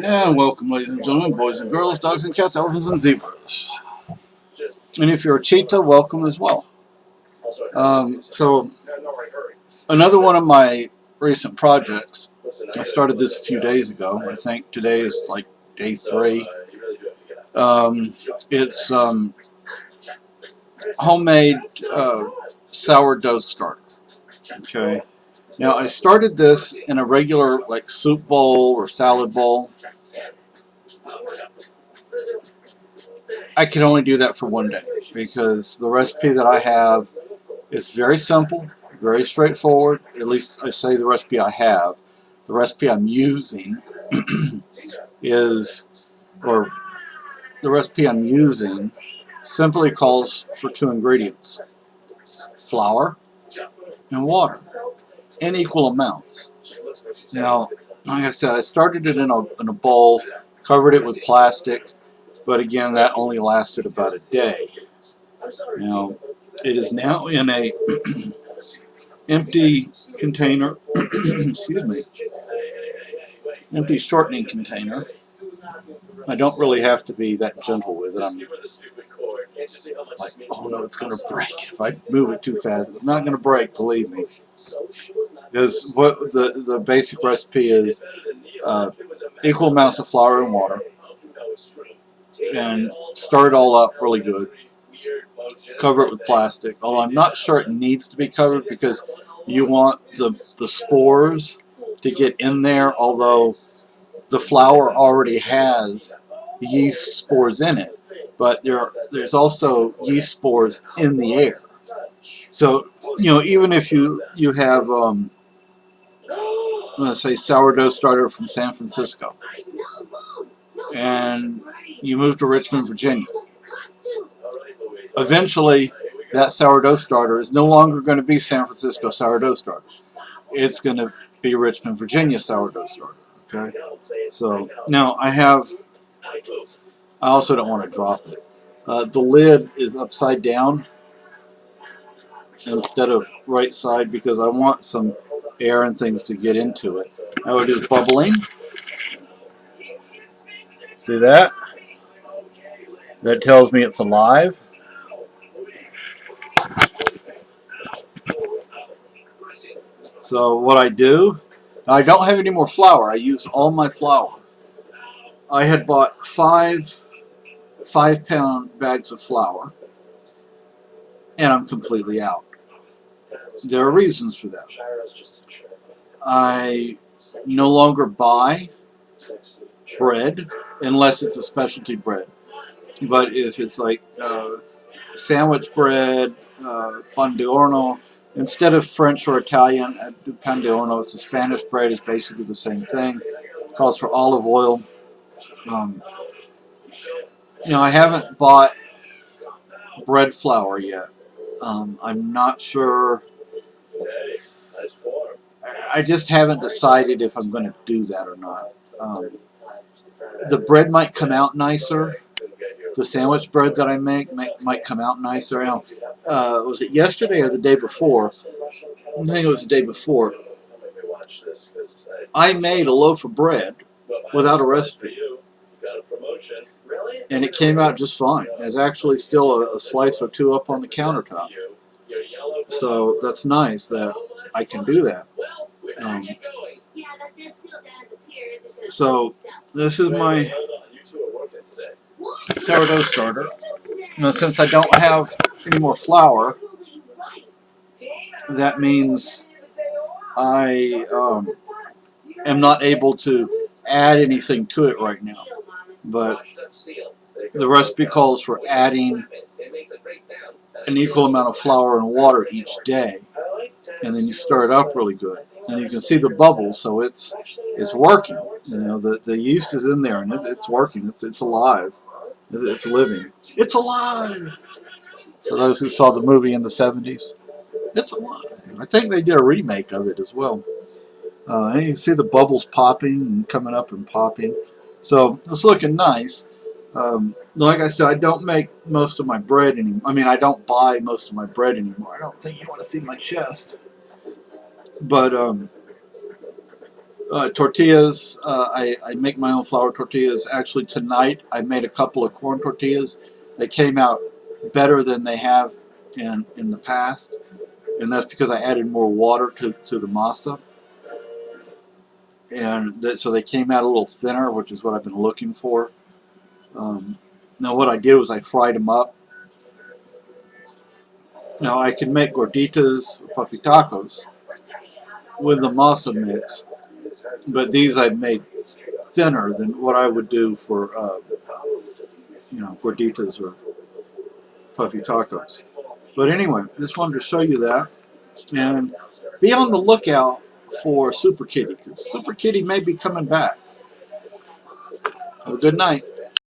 And welcome, ladies and gentlemen, boys and girls, dogs and cats, elephants and zebras. And if you're a cheetah, welcome as well. So, another one of my recent projects, I started this a few days ago. I think today is like day 3. It's homemade sourdough starter. Okay. Now, I started this in a regular, like, soup bowl or salad bowl. I can only do that for one day because the recipe that I have is very simple, very straightforward. At least I say the recipe I have. The recipe I'm using is, or the recipe I'm using simply calls for 2 ingredients: flour and water in equal amounts. Now, like I said, I started it in a bowl, covered it with plastic, but again, that only lasted about a day. Now, it is now in a empty container, excuse me, empty shortening container. I don't really have to be that gentle with it. I'm like, oh no, it's going to break if I move it too fast. It's not going to break, believe me. Because what the basic recipe is equal amounts of flour and water, and stir it all up really good. Cover it with plastic. Although I'm not sure it needs to be covered because you want the spores to get in there, although the flour already has yeast spores in it. But there's also yeast spores in the air. So, even if you have, let's say, sourdough starter from San Francisco, and you move to Richmond, Virginia, eventually that sourdough starter is no longer going to be San Francisco sourdough starter. It's going to be Richmond, Virginia sourdough starter. Okay, so now I also don't want to drop it. The lid is upside down instead of right side because I want some air and things to get into it. Now it is bubbling. See that? That tells me it's alive. So what I do, I don't have any more flour. I used all my flour. I had bought 5 pound bags of flour, and I'm completely out. There are reasons for that. I no longer buy bread unless it's a specialty bread. But if it's like sandwich bread, pan de horno, instead of French or Italian, I do pan de horno. It's a Spanish bread. It's basically the same thing. It calls for olive oil. Um, I haven't bought bread flour yet. I'm not sure. I just haven't decided if I'm going to do that or not. The bread might come out nicer. The sandwich bread that I make might come out nicer. Now, was it yesterday or the day before? I think it was the day before. I made a loaf of bread without a recipe, and it came out just fine. There's actually still a slice or two up on the countertop, so that's nice that I can do that. Um, so this is my sourdough starter. Now, since I don't have any more flour, that means I am not able to add anything to it right now. But the recipe calls for adding an equal amount of flour and water each day, and then you stir it up really good, and you can see the bubbles, so it's working. The yeast is in there, and it's working. It's alive. It's living. It's alive. For those who saw the movie in the 70s, it's alive. I think they did a remake of it as well. And you can see the bubbles popping and coming up and popping. So it's looking nice. Like I said, I don't make most of my bread anymore. I mean, I don't buy most of my bread anymore. I don't think you want to see my chest. But Tortillas, I make my own flour tortillas. Actually, tonight I made a couple of corn tortillas. They came out better than they have in the past, and that's because I added more water to the masa, and so they came out a little thinner, which is what I've been looking for. Um, Now, what I did was I fried them up. Now, I can make gorditas, puffy tacos, with the masa mix, but these I made thinner than what I would do for gorditas or puffy tacos. But anyway, just wanted to show you that, and be on the lookout for Super Kitty, because Super Kitty may be coming back. Have a good night.